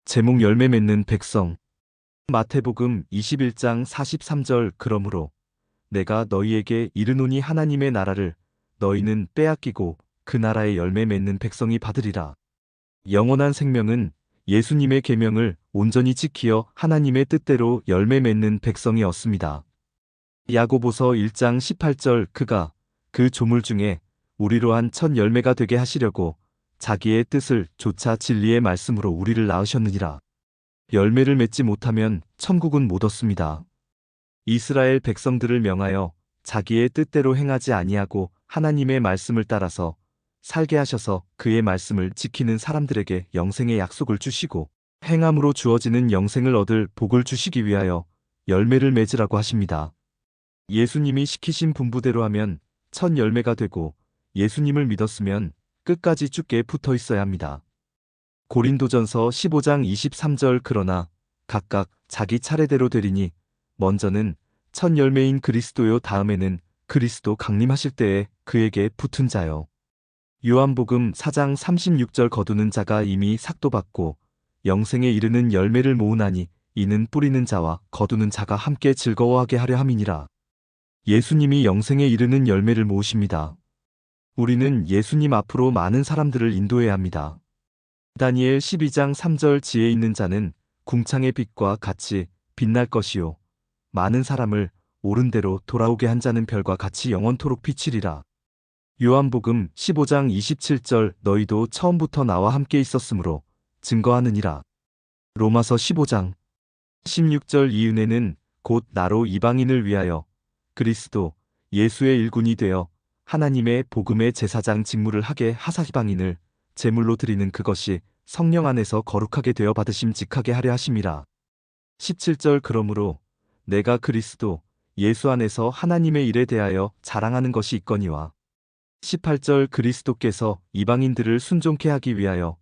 제목 열매 맺는 백성. 마태복음 21장 43절. 그러므로 내가 너희에게 이르노니 하나님의 나라를 너희는 빼앗기고 그 나라의 열매 맺는 백성이 받으리라. 영원한 생명은 예수님의 계명을 온전히 지키어 하나님의 뜻대로 열매 맺는 백성이 얻습니다. 야고보서 1장 18절. 그가 그 조물 중에 우리로 한 첫 열매가 되게 하시려고 자기의 뜻을 조차 진리의 말씀으로 우리를 낳으셨느니라. 열매를 맺지 못하면 천국은 못 얻습니다. 이스라엘 백성들을 명하여 자기의 뜻대로 행하지 아니하고 하나님의 말씀을 따라서 살게 하셔서 그의 말씀을 지키는 사람들에게 영생의 약속을 주시고 행함으로 주어지는 영생을 얻을 복을 주시기 위하여 열매를 맺으라고 하십니다. 예수님이 시키신 분부대로 하면 첫 열매가 되고 예수님을 믿었으면 끝까지 주께 붙어 있어야 합니다. 고린도전서 15장 23절. 그러나 각각 자기 차례대로 되리니 먼저는 첫 열매인 그리스도요, 다음에는 그리스도 강림하실 때에 그에게 붙은 자요. 요한복음 4장 36절. 거두는 자가 이미 삭도받고 영생에 이르는 열매를 모으나니 이는 뿌리는 자와 거두는 자가 함께 즐거워하게 하려 함이니라. 예수님이 영생에 이르는 열매를 모으십니다. 우리는 예수님 앞으로 많은 사람들을 인도해야 합니다. 다니엘 12장 3절. 지혜 있는 자는 궁창의 빛과 같이 빛날 것이요 많은 사람을 옳은 대로 돌아오게 한 자는 별과 같이 영원토록 비치리라. 요한복음 15장 27절. 너희도 처음부터 나와 함께 있었으므로 증거하느니라. 로마서 15장 16절. 이 은혜는 곧 나로 이방인을 위하여 그리스도 예수의 일꾼이 되어 하나님의 복음의 제사장 직무를 하게 하사 이방인을 제물로 드리는 그것이 성령 안에서 거룩하게 되어 받으심 직하게 하려 하심이라. 17절. 그러므로 내가 그리스도 예수 안에서 하나님의 일에 대하여 자랑하는 것이 있거니와. 18절. 그리스도께서 이방인들을 순종케 하기 위하여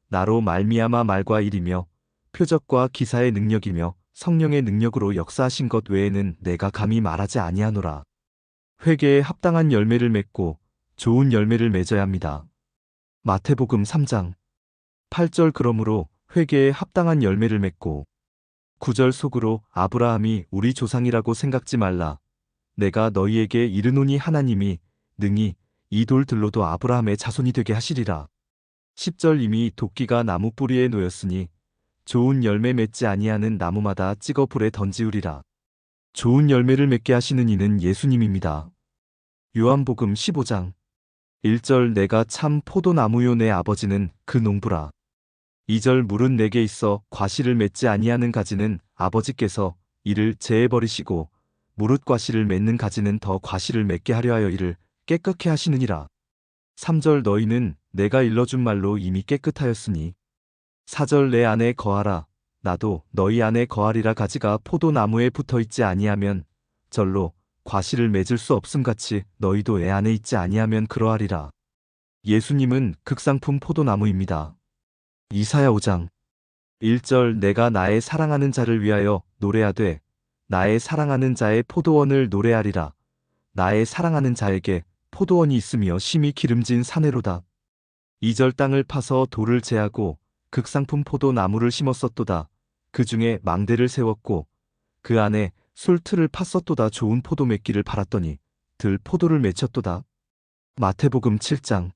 나로 말미암아 말과 일이며 표적과 기사의 능력이며 성령의 능력으로 역사하신 것 외에는 내가 감히 말하지 아니하노라. 회개에 합당한 열매를 맺고 좋은 열매를 맺어야 합니다. 마태복음 3장 8절. 그러므로 회개에 합당한 열매를 맺고 9절. 속으로 아브라함이 우리 조상이라고 생각지 말라. 내가 너희에게 이르노니 하나님이 능히 이 돌들로도 아브라함의 자손이 되게 하시리라. 10절. 이미 도끼가 나무 뿌리에 놓였으니 좋은 열매 맺지 아니하는 나무마다 찍어 불에 던지우리라. 좋은 열매를 맺게 하시는 이는 예수님입니다. 요한복음 15장 1절. 내가 참 포도나무요 내 아버지는 그 농부라. 2절. 물은 내게 있어 과실을 맺지 아니하는 가지는 아버지께서 이를 제해버리시고 무릇 과실을 맺는 가지는 더 과실을 맺게 하려 하여 이를 깨끗게 하시느니라. 3절. 너희는 내가 일러준 말로 이미 깨끗하였으니. 4절. 내 안에 거하라. 나도 너희 안에 거하리라. 가지가 포도나무에 붙어있지 아니하면 절로 과실을 맺을 수 없음같이 너희도 애 안에 있지 아니하면 그러하리라. 예수님은 극상품 포도나무입니다. 이사야 5장 1절. 내가 나의 사랑하는 자를 위하여 노래하되 나의 사랑하는 자의 포도원을 노래하리라. 나의 사랑하는 자에게 포도원이 있으며 심히 기름진 사내로다. 2절. 땅을 파서 돌을 제하고 극상품 포도나무를 심었었도다. 그 중에 망대를 세웠고 그 안에 술틀을 팠었도다. 좋은 포도 맺기를 바랐더니 들 포도를 맺혔도다. 마태복음 7장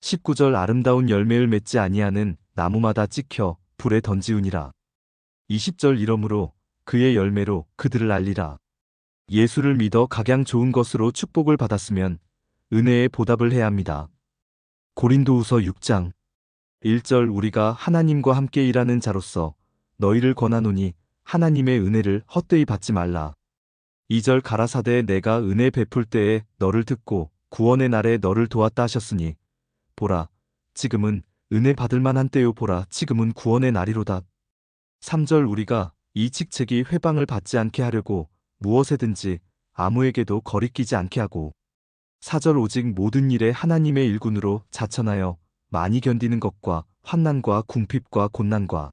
19절. 아름다운 열매를 맺지 아니하는 나무마다 찍혀 불에 던지우니라. 20절. 이러므로 그의 열매로 그들을 알리라. 예수를 믿어 각양 좋은 것으로 축복을 받았으면 은혜에 보답을 해야 합니다. 고린도후서 6장 1절. 우리가 하나님과 함께 일하는 자로서 너희를 권하노니 하나님의 은혜를 헛되이 받지 말라. 2절. 가라사대 내가 은혜 베풀 때에 너를 듣고 구원의 날에 너를 도왔다 하셨으니 보라 지금은 은혜 받을 만한 때요 보라 지금은 구원의 날이로다. 3절. 우리가 이 직책이 회방을 받지 않게 하려고 무엇에든지 아무에게도 거리끼지 않게 하고 4절. 오직 모든 일에 하나님의 일꾼으로 자천하여 많이 견디는 것과 환난과 궁핍과 곤난과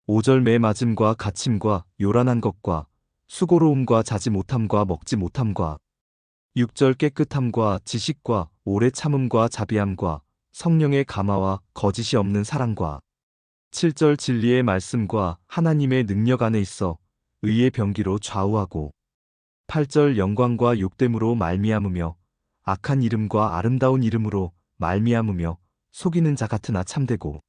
5절. 매 맞음과 갇힘과 요란한 것과 수고로움과 자지 못함과 먹지 못함과 6절. 깨끗함과 지식과 오래 참음과 자비함과 성령의 감화와 거짓이 없는 사랑과 7절 진리의 말씀과 하나님의 능력 안에 있어 의의 병기로 좌우하고 8절 영광과 욕됨으로 말미암으며 악한 이름과 아름다운 이름으로 말미암으며 속이는 자 같으나 참되고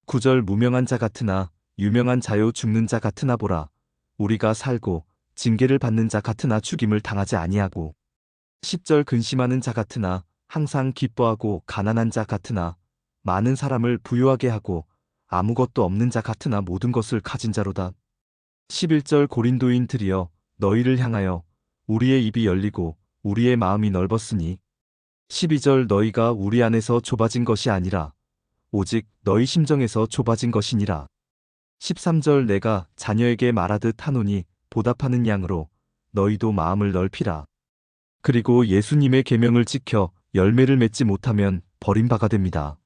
9절 무명한 자 같으나 유명한 자요 죽는 자 같으나 보라 우리가 살고 징계를 받는 자 같으나 죽임을 당하지 아니하고 10절 근심하는 자 같으나 항상 기뻐하고 가난한 자 같으나 많은 사람을 부유하게 하고 아무것도 없는 자 같으나 모든 것을 가진 자로다. 11절 고린도인들이여 너희를 향하여 우리의 입이 열리고 우리의 마음이 넓었으니 12절 너희가 우리 안에서 좁아진 것이 아니라 오직 너희 심정에서 좁아진 것이니라. 13절 내가 자녀에게 말하듯 하노니 보답하는 양으로 너희도 마음을 넓히라. 그리고 예수님의 계명을 지켜 열매를 맺지 못하면 버림바가 됩니다.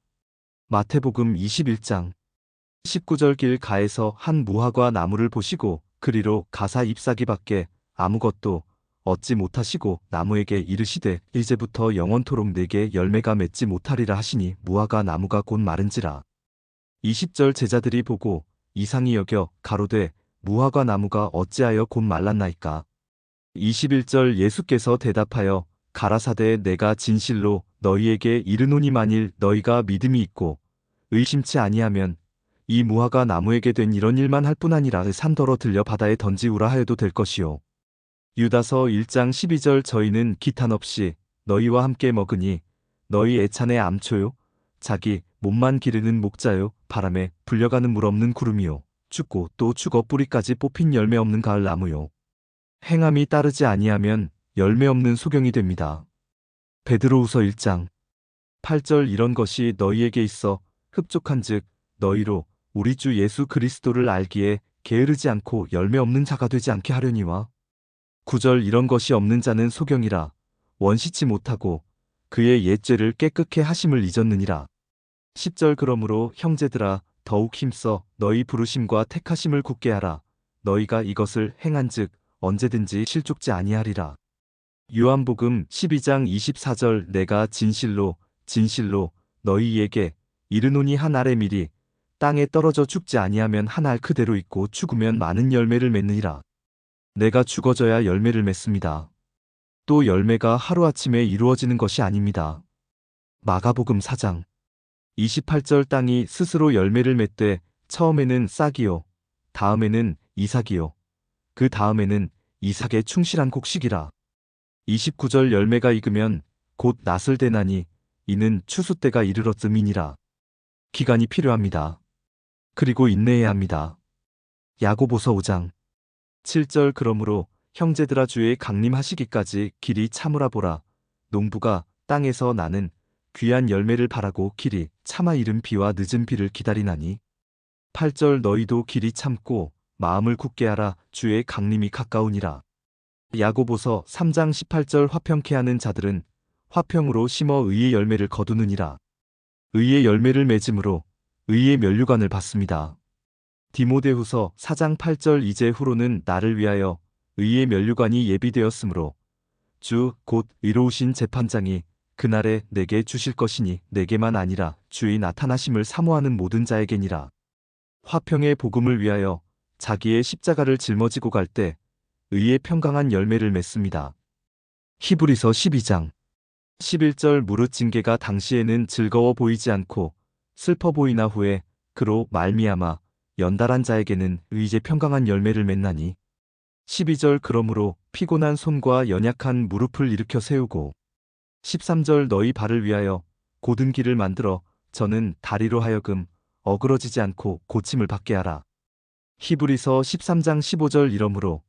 마태복음 21장 19절 길 가에서 한 무화과 나무를 보시고 그리로 가사 잎사귀밖에 아무것도 얻지 못하시고 나무에게 이르시되 이제부터 영원토록 내게 열매가 맺지 못하리라 하시니 무화과 나무가 곧 마른지라. 20절 제자들이 보고 이상히 여겨 가로되 무화과 나무가 어찌하여 곧 말랐나이까. 21절 예수께서 대답하여 가라사대 내가 진실로 너희에게 이르노니 만일 너희가 믿음이 있고 의심치 아니하면 이 무화과 나무에게 된 이런 일만 할 뿐 아니라 산더러 들려 바다에 던지우라 하여도 될 것이요. 유다서 1장 12절 저희는 기탄 없이 너희와 함께 먹으니 너희 애찬의 암초요 자기 몸만 기르는 목자요 바람에 불려가는 물 없는 구름이요 죽고 또 죽어 뿌리까지 뽑힌 열매 없는 가을 나무요. 행함이 따르지 아니하면 열매 없는 소경이 됩니다. 베드로후서 1장 8절 이런 것이 너희에게 있어 흡족한즉 너희로 우리 주 예수 그리스도를 알기에 게으르지 않고 열매 없는 자가 되지 않게 하려니와 9절 이런 것이 없는 자는 소경이라 원시치 못하고 그의 옛죄를 깨끗게 하심을 잊었느니라. 10절 그러므로 형제들아 더욱 힘써 너희 부르심과 택하심을 굳게 하라. 너희가 이것을 행한즉 언제든지 실족지 아니하리라. 요한복음 12장 24절 내가 진실로 진실로 너희에게 이르노니 한 알의 밀이 땅에 떨어져 죽지 아니하면 한 알 그대로 있고 죽으면 많은 열매를 맺느니라. 내가 죽어져야 열매를 맺습니다. 또 열매가 하루아침에 이루어지는 것이 아닙니다. 마가복음 4장 28절 땅이 스스로 열매를 맺되 처음에는 싹이요 다음에는 이삭이요 그 다음에는 이삭의 충실한 곡식이라. 29절 열매가 익으면 곧 낫을 대나니 이는 추수 때가 이르렀음이니라. 기간이 필요합니다. 그리고 인내해야 합니다. 야고보서 5장 7절 그러므로 형제들아 주의 강림하시기까지 길이 참으라 보라. 농부가 땅에서 나는 귀한 열매를 바라고 길이 차마 이른 비와 늦은 비를 기다리나니 8절 너희도 길이 참고 마음을 굳게 하라. 주의 강림이 가까우니라. 야고보서 3장 18절 화평케 하는 자들은 화평으로 심어 의의 열매를 거두느니라. 의의 열매를 맺음으로 의의 면류관을 받습니다. 디모데후서 4장 8절 이제 후로는 나를 위하여 의의 면류관이 예비되었으므로 주 곧 의로우신 재판장이 그날에 내게 주실 것이니 내게만 아니라 주의 나타나심을 사모하는 모든 자에게니라. 화평의 복음을 위하여 자기의 십자가를 짊어지고 갈 때 의의 평강한 열매를 맺습니다. 히브리서 12장 11절 무릇 징계가 당시에는 즐거워 보이지 않고 슬퍼 보이나 후에 그로 말미암아 연달한 자에게는 의제 평강한 열매를 맺나니 12절 그러므로 피곤한 손과 연약한 무릎을 일으켜 세우고 13절 너희 발을 위하여 곧은 길을 만들어 저는 다리로 하여금 어그러지지 않고 고침을 받게 하라. 히브리서 13장 15절 이러므로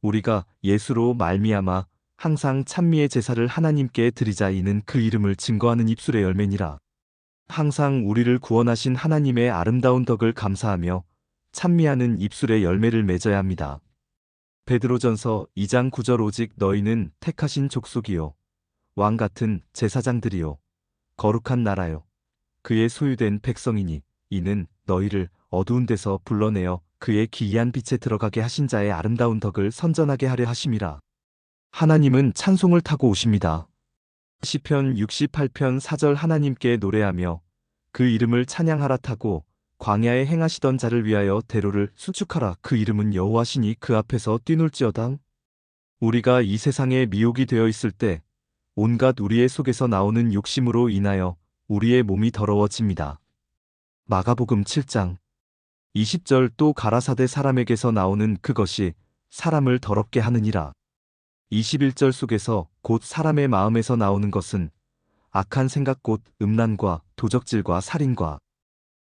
우리가 예수로 말미암아 항상 찬미의 제사를 하나님께 드리자 이는 그 이름을 증거하는 입술의 열매니라. 항상 우리를 구원하신 하나님의 아름다운 덕을 감사하며 찬미하는 입술의 열매를 맺어야 합니다. 베드로전서 2장 9절 오직 너희는 택하신 족속이요 왕 같은 제사장들이요 거룩한 나라요 그의 소유된 백성이니 이는 너희를 어두운 데서 불러내어 그의 기이한 빛에 들어가게 하신 자의 아름다운 덕을 선전하게 하려 하심이라. 하나님은 찬송을 타고 오십니다. 시편 68편 4절 하나님께 노래하며 그 이름을 찬양하라 타고 광야에 행하시던 자를 위하여 대로를 수축하라. 그 이름은 여호와시니 그 앞에서 뛰놀지어다. 우리가 이 세상에 미혹이 되어 있을 때 온갖 우리의 속에서 나오는 욕심으로 인하여 우리의 몸이 더러워집니다. 마가복음 7장 20절 또 가라사대 사람에게서 나오는 그것이 사람을 더럽게 하느니라. 21절 속에서 곧 사람의 마음에서 나오는 것은 악한 생각 곧 음란과 도적질과 살인과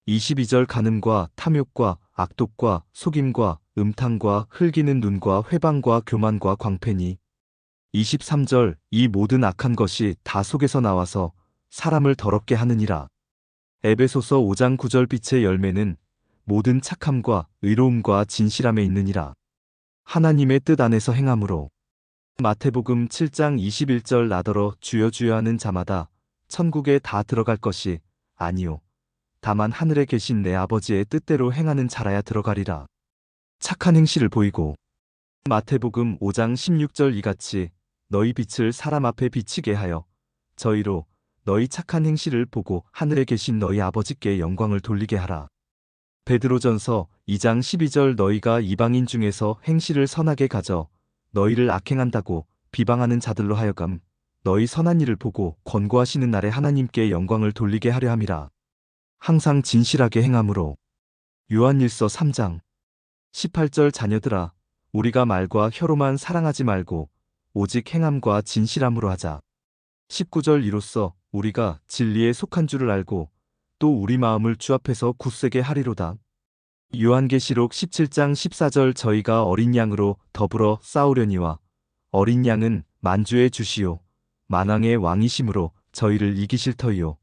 22절 간음과 탐욕과 악독과 속임과 음탕과 흘기는 눈과 회방과 교만과 광패니 23절 이 모든 악한 것이 다 속에서 나와서 사람을 더럽게 하느니라. 에베소서 5장 9절 빛의 열매는 모든 착함과 의로움과 진실함에 있느니라. 하나님의 뜻 안에서 행함으로. 마태복음 7장 21절 나더러 주여 주여 하는 자마다 천국에 다 들어갈 것이 아니요 다만 하늘에 계신 내 아버지의 뜻대로 행하는 자라야 들어가리라. 착한 행실을 보이고. 마태복음 5장 16절 이같이 너희 빛을 사람 앞에 비치게 하여 저희로 너희 착한 행실을 보고 하늘에 계신 너희 아버지께 영광을 돌리게 하라. 베드로전서 2장 12절 너희가 이방인 중에서 행실을 선하게 가져 너희를 악행한다고 비방하는 자들로 하여금 너희 선한 일을 보고 권고하시는 날에 하나님께 영광을 돌리게 하려 함이라. 항상 진실하게 행함으로. 요한일서 3장 18절 자녀들아 우리가 말과 혀로만 사랑하지 말고 오직 행함과 진실함으로 하자. 19절 이로써 우리가 진리에 속한 줄을 알고 또 우리 마음을 주 앞에서 굳세게 하리로다. 요한계시록 17장 14절 저희가 어린 양으로 더불어 싸우려니와 어린 양은 만주의 주시요 만왕의 왕이심으로 저희를 이기실 터이요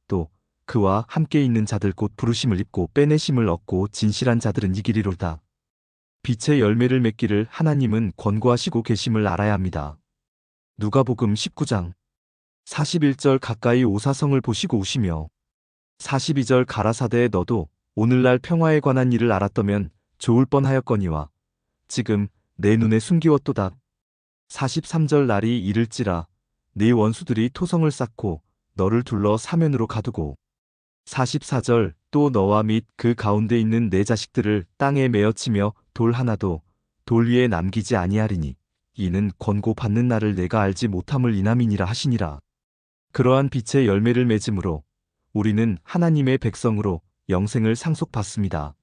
또 그와 함께 있는 자들 곧 부르심을 입고 빼내심을 얻고 진실한 자들은 이기리로다. 빛의 열매를 맺기를 하나님은 권고하시고 계심을 알아야 합니다. 누가복음 19장 41절 가까이 오사성을 보시고 우시며 42절 가라사대 너도 오늘날 평화에 관한 일을 알았더면 좋을 뻔하였거니와 지금 내 눈에 숨기웠도다. 43절 날이 이를지라 네 원수들이 토성을 쌓고 너를 둘러 사면으로 가두고 44절 또 너와 및 그 가운데 있는 내 자식들을 땅에 메어치며 돌 하나도 돌 위에 남기지 아니하리니 이는 권고받는 날을 내가 알지 못함을 인함이니라 하시니라. 그러한 빛의 열매를 맺음으로 우리는 하나님의 백성으로 영생을 상속받습니다.